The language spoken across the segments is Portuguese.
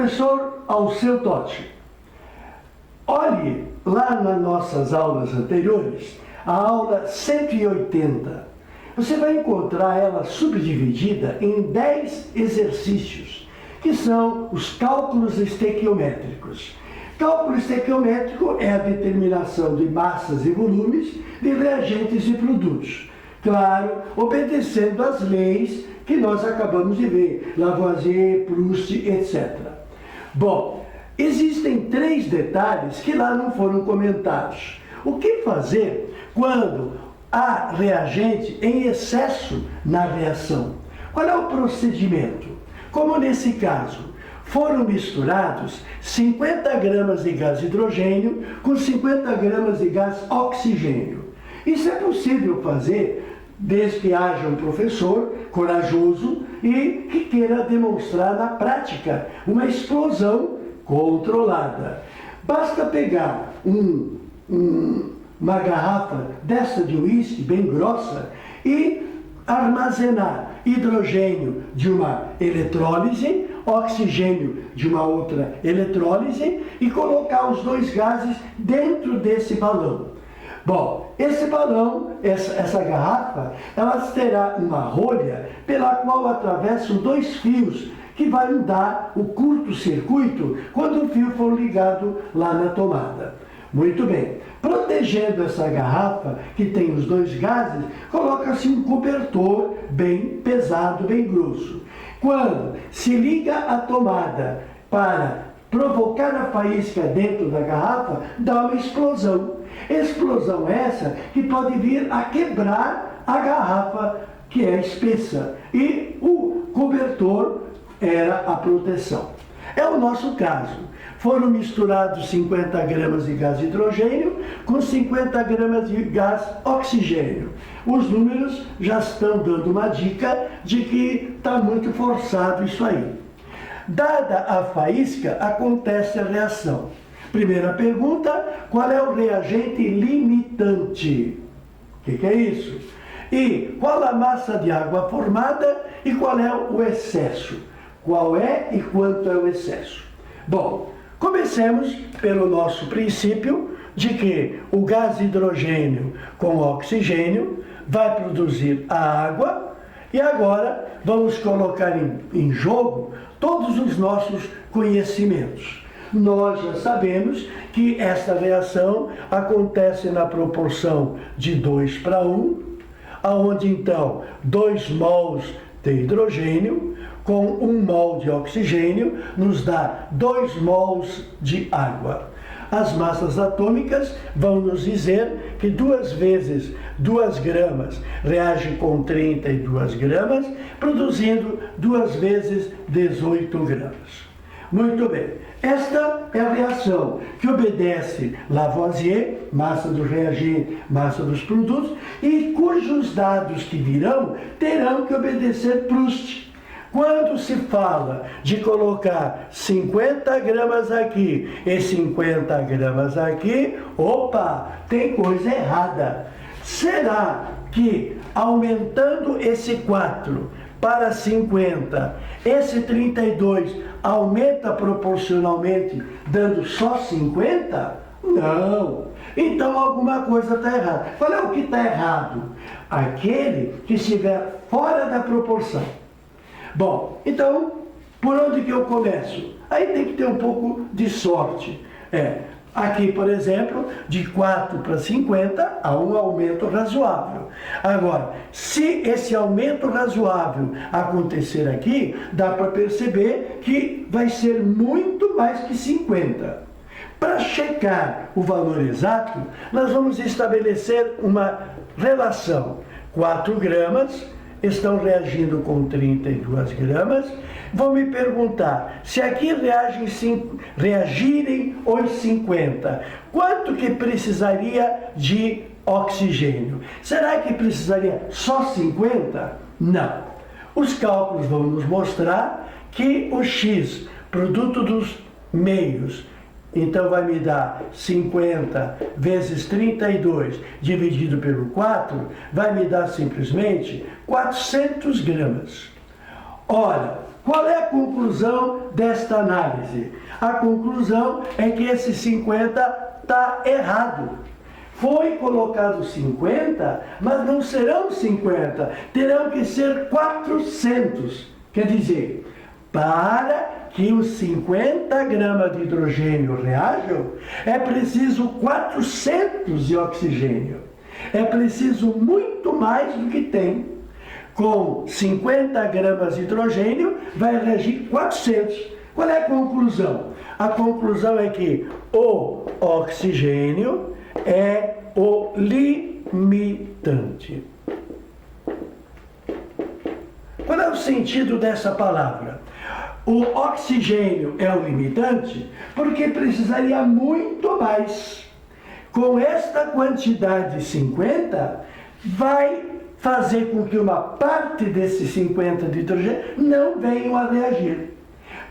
Professor Alceu Totti, olhe lá nas nossas aulas anteriores, a aula 180. Você vai encontrar ela subdividida em 10 exercícios, que são os cálculos estequiométricos. Cálculo estequiométrico é a determinação de massas e volumes de reagentes e produtos. Claro, obedecendo às leis que nós acabamos de ver, Lavoisier, Proust, etc. Bom, existem 3 detalhes que lá não foram comentados. O que fazer quando há reagente em excesso na reação? Qual é o procedimento? Como nesse caso, foram misturados 50 gramas de gás hidrogênio com 50 gramas de gás oxigênio. Isso é possível fazer desde que haja um professor corajoso e que queira demonstrar na prática uma explosão controlada. Basta pegar uma garrafa dessa de uísque bem grossa e armazenar hidrogênio de uma eletrólise, oxigênio de uma outra eletrólise e colocar os 2 gases dentro desse balão. Bom, esse balão, essa garrafa, ela terá uma rolha pela qual atravessam 2 fios que vai dar o curto-circuito quando o fio for ligado lá na tomada. Muito bem. Protegendo essa garrafa, que tem os 2 gases, coloca-se um cobertor bem pesado, bem grosso. Quando se liga a tomada para provocar a faísca dentro da garrafa, dá uma explosão. Explosão essa que pode vir a quebrar a garrafa, que é espessa. E o cobertor era a proteção. É o nosso caso. Foram misturados 50 gramas de gás hidrogênio com 50 gramas de gás oxigênio. Os números já estão dando uma dica de que está muito forçado isso aí. Dada a faísca, acontece a reação. Primeira pergunta, qual é o reagente limitante? O que é isso? E qual a massa de água formada e qual é o excesso? Qual é e quanto é o excesso? Bom, comecemos pelo nosso princípio de que o gás hidrogênio com oxigênio vai produzir a água e agora vamos colocar em jogo todos os nossos conhecimentos. Nós já sabemos que esta reação acontece na proporção de 2:1, onde então 2 mols de hidrogênio com 1 mol de oxigênio nos dá 2 mols de água. As massas atômicas vão nos dizer que 2 vezes 2 gramas reage com 32 gramas, produzindo 2 vezes 18 gramas. Muito bem. Esta é a reação que obedece Lavoisier, massa do reagente, massa dos produtos, e cujos dados que virão terão que obedecer Proust. Quando se fala de colocar 50 gramas aqui e 50 gramas aqui, opa, tem coisa errada. Será que aumentando esse 4 para 50, esse 32 aumenta proporcionalmente, dando só 50? Não. Então alguma coisa está errada. Qual é o que está errado? Aquele que estiver fora da proporção. Bom, então, por onde que eu começo? Aí tem que ter um pouco de sorte. Aqui, por exemplo, de 4 para 50, há um aumento razoável. Agora, se esse aumento razoável acontecer aqui, dá para perceber que vai ser muito mais que 50. Para checar o valor exato, nós vamos estabelecer uma relação. 4 gramas estão reagindo com 32 gramas. Vão me perguntar, se aqui reagirem os 50, quanto que precisaria de oxigênio? Será que precisaria só 50? Não. Os cálculos vão nos mostrar que o X, produto dos meios, então vai me dar 50 vezes 32 dividido pelo 4, vai me dar simplesmente 400 gramas. Olha, qual é a conclusão desta análise? A conclusão é que esse 50 está errado. Foi colocado 50, mas não serão 50, terão que ser 400. Quer dizer, para que os 50 gramas de hidrogênio reajam, é preciso 400 de oxigênio. É preciso muito mais do que tem. Com 50 gramas de hidrogênio, vai reagir 400. Qual é a conclusão? A conclusão é que o oxigênio é o limitante. Qual é o sentido dessa palavra? O oxigênio é o limitante porque precisaria muito mais. Com esta quantidade 50, vai fazer com que uma parte desses 50 de hidrogênio não venham a reagir.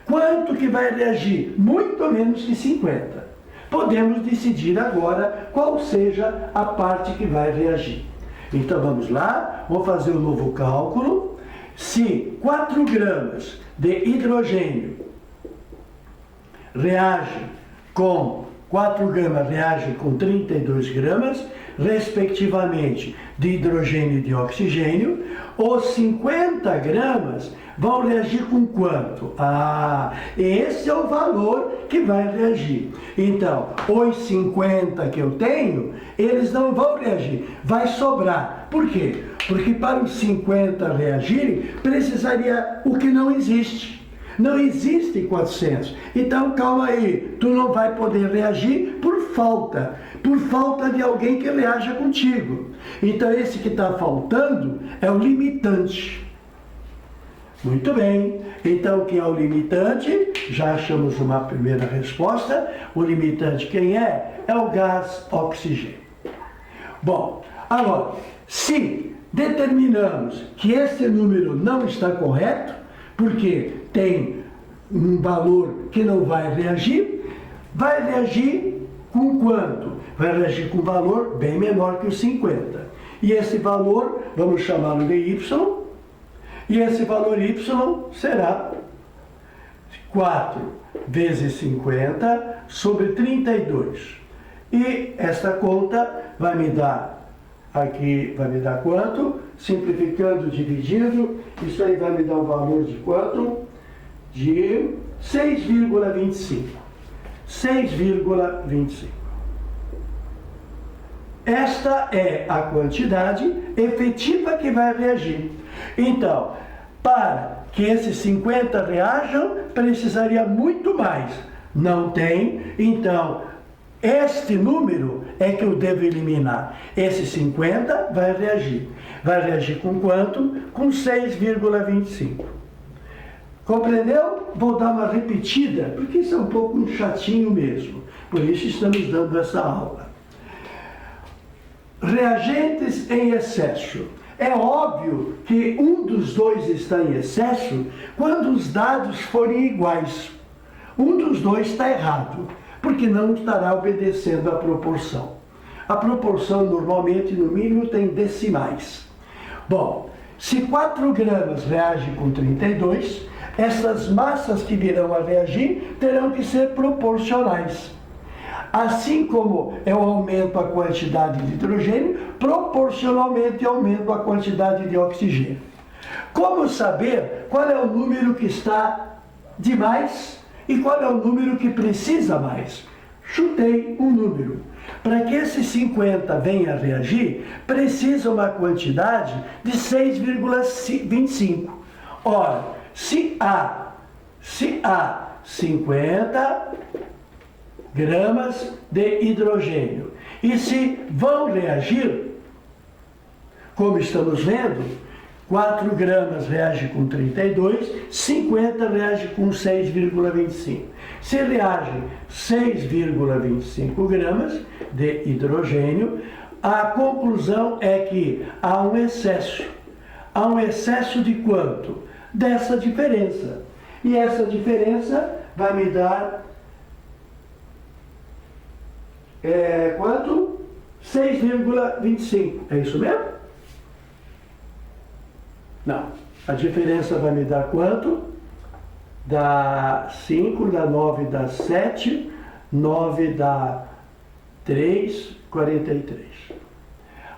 Quanto que vai reagir? Muito menos que 50. Podemos decidir agora qual seja a parte que vai reagir. Então vamos lá, vou fazer um novo cálculo. Se 4 gramas de hidrogênio reagem com 4 gramas reagem com 32 gramas, respectivamente, de hidrogênio e de oxigênio, os 50 gramas vão reagir com quanto? Esse é o valor que vai reagir. Então, os 50 que eu tenho, eles não vão reagir, vai sobrar. Por quê? Porque para os 50 reagirem, precisaria o que não existe. Não existe 400. Então, calma aí, tu não vai poder reagir por falta de alguém que reaja contigo. Então, esse que está faltando é o limitante. Muito bem. Então, quem é o limitante? Já achamos uma primeira resposta. O limitante quem é? É o gás oxigênio. Bom, agora, se determinamos que esse número não está correto, porque tem um valor que não vai reagir com quanto? Vai reagir com um valor bem menor que os 50. E esse valor, vamos chamá-lo de Y, e esse valor Y será 4 vezes 50 sobre 32. E esta conta vai me dar, aqui vai me dar quanto? Simplificando, dividindo, isso aí vai me dar um valor de quanto? De 6,25. 6,25. Esta é a quantidade efetiva que vai reagir. Então, para que esses 50 reajam, precisaria muito mais. Não tem, então, este número é que eu devo eliminar. Esse 50 vai reagir. Vai reagir com quanto? Com 6,25. Compreendeu? Vou dar uma repetida, porque isso é um pouco chatinho mesmo. Por isso estamos dando essa aula. Reagentes em excesso. É óbvio que um dos dois está em excesso quando os dados forem iguais. Um dos dois está errado, porque não estará obedecendo à proporção. A proporção normalmente, no mínimo, tem decimais. Bom, se 4 gramas reagem com 32, essas massas que virão a reagir terão que ser proporcionais. Assim como eu aumento a quantidade de hidrogênio, proporcionalmente aumento a quantidade de oxigênio. Como saber qual é o número que está demais e qual é o número que precisa mais? Chutei um número. Para que esse 50 venha a reagir, precisa uma quantidade de 6,25. Ora, se há 50 gramas de hidrogênio e se vão reagir, como estamos vendo, 4 gramas reage com 32, 50 reage com 6,25. Se reagem 6,25 gramas de hidrogênio, a conclusão é que há um excesso. Há um excesso de quanto? Dessa diferença. E essa diferença vai me dar quanto? 6,25. É isso mesmo? Não. A diferença vai me dar quanto? Dá 5, dá 9, dá 7, 9 dá 3, 43.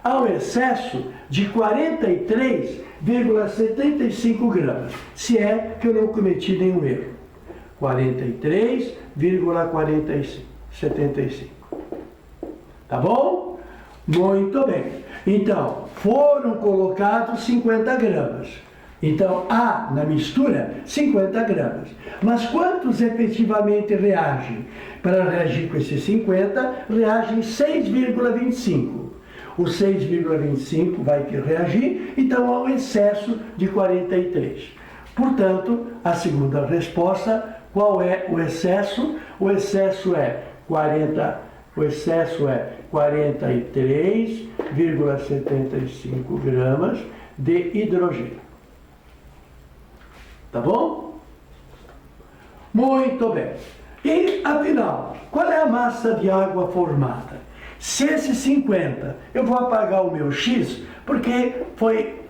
Há um excesso de 43,75 gramas, se é que eu não cometi nenhum erro. 43,75. Tá bom? Muito bem. Então, foram colocados 50 gramas. Então, há na mistura 50 gramas. Mas quantos efetivamente reagem? Para reagir com esses 50, reagem 6,25. O 6,25 vai reagir, então há um excesso de 43. Portanto, a segunda resposta, qual é o excesso? O excesso é 43,75 gramas de hidrogênio. Tá bom? Muito bem. E, afinal, qual é a massa de água formada? Se esse 50, eu vou apagar o meu X, porque foi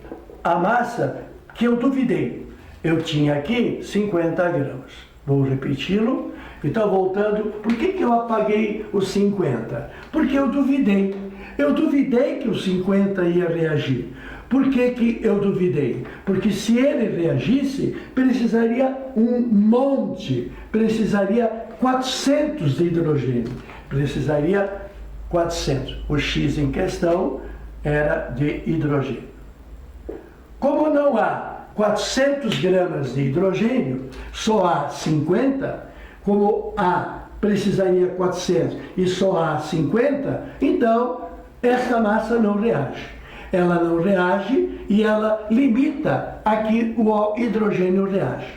a massa que eu duvidei. Eu tinha aqui 50 gramas. Vou repeti-lo. Então, voltando, por que eu apaguei os 50? Porque eu duvidei. Eu duvidei que o 50 ia reagir. Por que eu duvidei? Porque se ele reagisse, precisaria um monte, precisaria 400 de hidrogênio, precisaria 400. O X em questão era de hidrogênio. Como não há 400 gramas de hidrogênio, só há 50, como precisaria 400 e só há 50, então essa massa não reage. Ela não reage e ela limita a que o hidrogênio reage.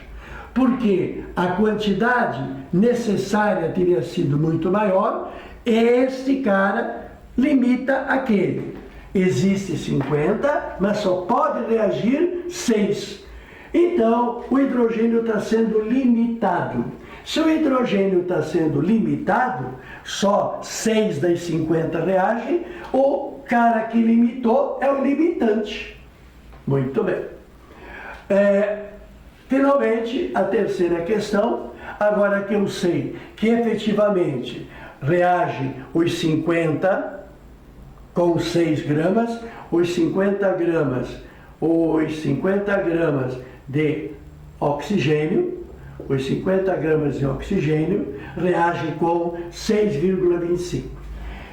Porque a quantidade necessária teria sido muito maior, este cara limita aquele. Existe 50, mas só pode reagir 6. Então, o hidrogênio está sendo limitado. Se o hidrogênio está sendo limitado, só 6 das 50 reagem, o cara que limitou é o limitante. Muito bem. Finalmente, a terceira questão, agora que eu sei que efetivamente reagem os 50 com 6 gramas, os 50 gramas de oxigênio, os 50 gramas de oxigênio reagem com 6,25.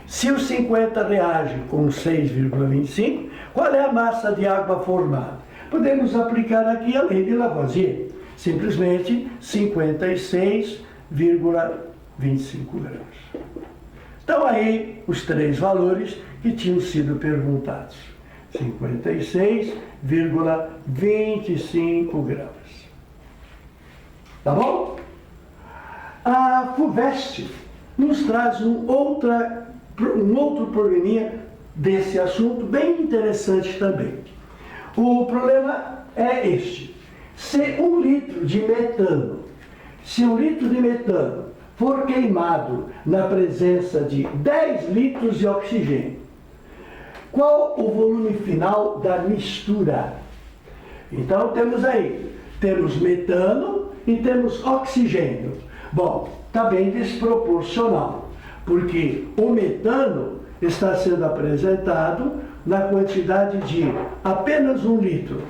Se os 50 reagem com 6,25, qual é a massa de água formada? Podemos aplicar aqui a lei de Lavoisier. Simplesmente 56,25 gramas. Então aí os três valores que tinham sido perguntados. 56,25 gramas. Tá bom? A FUVEST nos traz um outro probleminha desse assunto, bem interessante também. O problema é este. Se um litro de metano for queimado na presença de 10 litros de oxigênio, qual o volume final da mistura? Então temos metano e temos oxigênio. Bom, está bem desproporcional, porque o metano está sendo apresentado na quantidade de apenas 1 litro.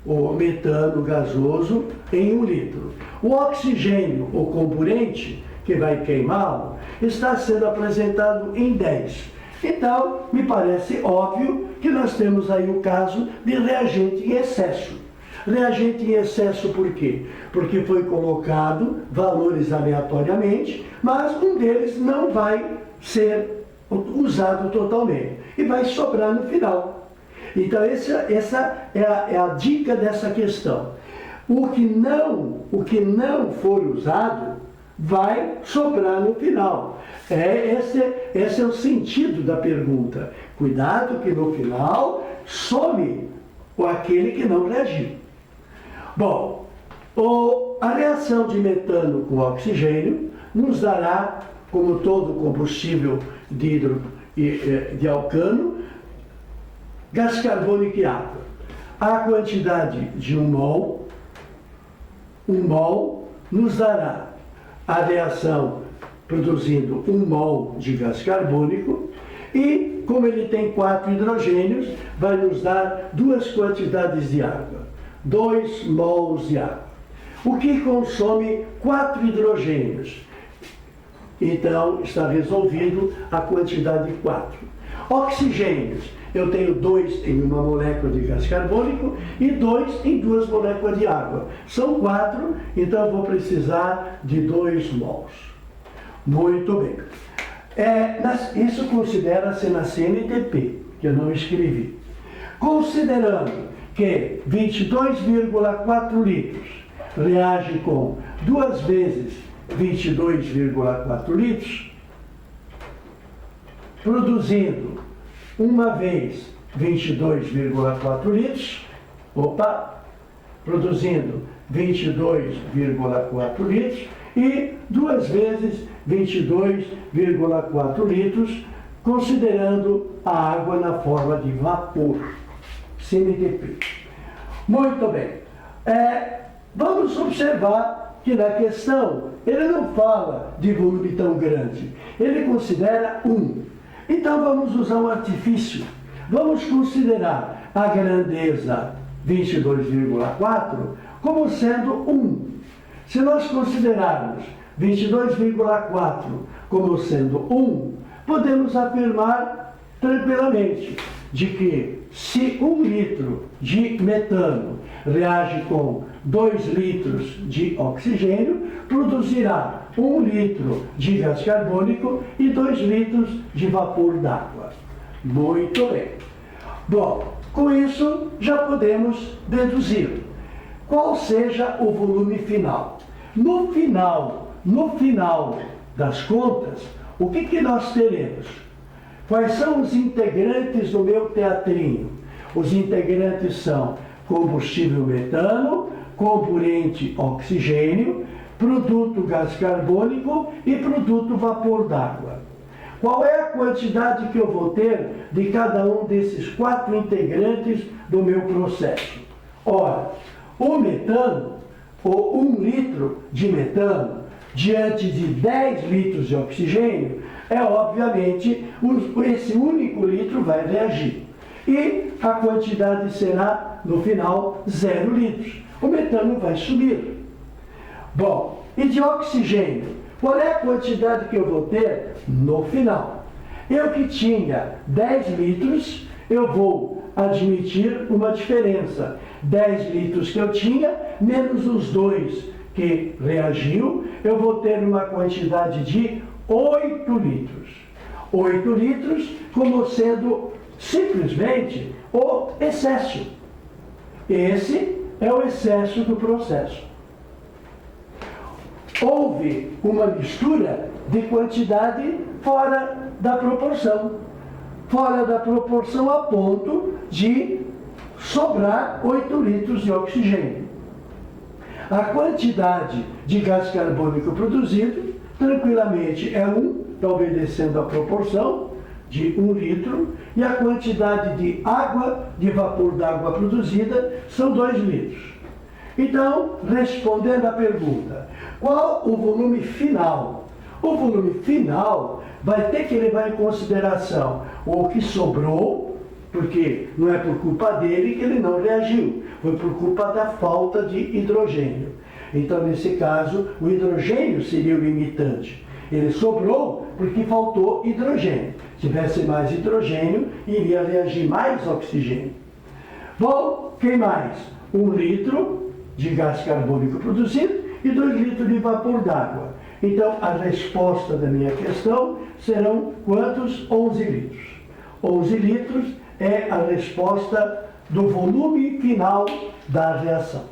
O metano gasoso em 1 litro. O oxigênio, o comburente, que vai queimá-lo, está sendo apresentado em 10. Então, me parece óbvio que nós temos aí o caso de reagente em excesso. Reagente em excesso por quê? Porque foi colocado valores aleatoriamente, mas um deles não vai ser usado totalmente e vai sobrar no final. Então essa é a dica dessa questão. O que não for usado vai sobrar no final. Esse é o sentido da pergunta. Cuidado que no final some aquele que não reagiu. Bom, a reação de metano com oxigênio nos dará, como todo combustível de alcano, gás carbônico e água. A quantidade de 1 mol nos dará a reação produzindo 1 mol de gás carbônico e, como ele tem 4 hidrogênios, vai nos dar 2 quantidades de água, 2 mols de água, o que consome 4 hidrogênios. Então, está resolvido a quantidade 4. Oxigênios, eu tenho 2 em uma molécula de gás carbônico e 2 em 2 moléculas de água. São 4, então eu vou precisar de 2 mols. Muito bem. Isso considera-se na CNTP, que eu não escrevi. Considerando que 22,4 litros reage com 2 vezes 22,4 litros, produzindo uma vez 22,4 litros, produzindo 22,4 litros e 2 vezes 22,4 litros, considerando a água na forma de vapor, CNTP. Muito bem. Vamos observar que na questão ele não fala de volume tão grande, ele considera 1. Então vamos usar um artifício. Vamos considerar a grandeza 22,4 como sendo 1. Se nós considerarmos 22,4 como sendo 1, podemos afirmar tranquilamente de que se 1 litro de metano reage com 2 litros de oxigênio, produzirá 1 litro de gás carbônico e 2 litros de vapor d'água. Muito bem. Bom, com isso já podemos deduzir qual seja o volume final. No final das contas, o que nós teremos? Quais são os integrantes do meu teatrinho? Os integrantes são combustível metano, componente oxigênio, produto gás carbônico e produto vapor d'água. Qual é a quantidade que eu vou ter de cada um desses 4 integrantes do meu processo? Ora, o metano, ou 1 litro de metano, diante de 10 litros de oxigênio, obviamente, esse único litro vai reagir. E a quantidade será, no final, 0 litros. O metano vai subir. Bom, e de oxigênio? Qual é a quantidade que eu vou ter no final? Eu que tinha 10 litros, eu vou admitir uma diferença. 10 litros que eu tinha, menos os 2 que reagiu, eu vou ter uma quantidade de 8 litros. 8 litros como sendo simplesmente o excesso. Esse é o excesso do processo. Houve uma mistura de quantidade fora da proporção. Fora da proporção a ponto de sobrar 8 litros de oxigênio. A quantidade de gás carbônico produzido, tranquilamente, é 1, está obedecendo a proporção de 1 litro, e a quantidade de água, de vapor d'água produzida, são 2 litros. Então, respondendo à pergunta, qual o volume final? O volume final vai ter que levar em consideração o que sobrou, porque não é por culpa dele que ele não reagiu, foi por culpa da falta de hidrogênio. Então, nesse caso, o hidrogênio seria o limitante. Ele sobrou porque faltou hidrogênio. Se tivesse mais hidrogênio, iria reagir mais oxigênio. Bom, quem mais? 1 litro de gás carbônico produzido e 2 litros de vapor d'água. Então, a resposta da minha questão serão quantos? 11 litros. 11 litros é a resposta do volume final da reação.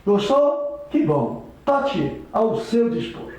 Gostou? Que bom. Tote ao seu dispor.